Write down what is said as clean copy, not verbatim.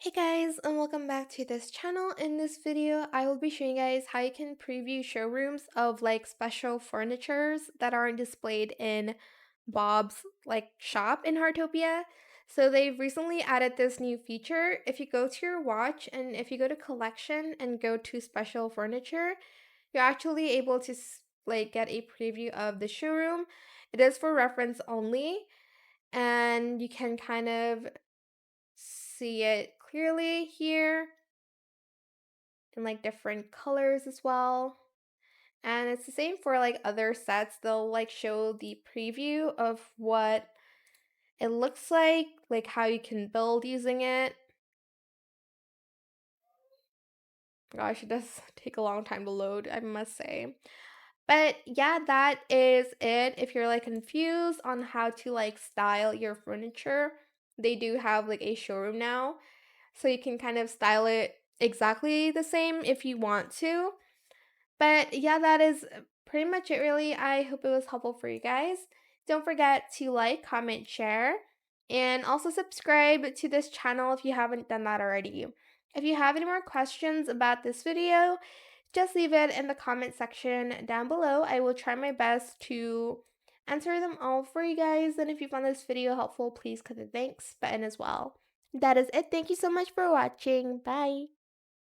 Hey guys, and welcome back to this channel. In this video, I will be showing you guys how you can preview showrooms of special furnitures that aren't displayed in Bob's shop in Heartopia. So they've recently added this new feature. If you go to your watch and if you go to collection and go to special furniture, you're actually able to get a preview of the showroom. It is for reference only, and you can kind of see it clearly here in different colors as well. And it's the same for other sets. They'll show the preview of what it looks like how you can build using it. Gosh, it does take a long time to load, I must say. But yeah, that is it. If you're confused on how to style your furniture, they do have a showroom now. So you can kind of style it exactly the same if you want to. But yeah, that is pretty much it, really. I hope it was helpful for you guys. Don't forget to like, comment, share, and also subscribe to this channel if you haven't done that already. If you have any more questions about this video, just leave it in the comment section down below. I will try my best to answer them all for you guys. And if you found this video helpful, please click the thanks button as well. That is it. Thank you so much for watching. Bye.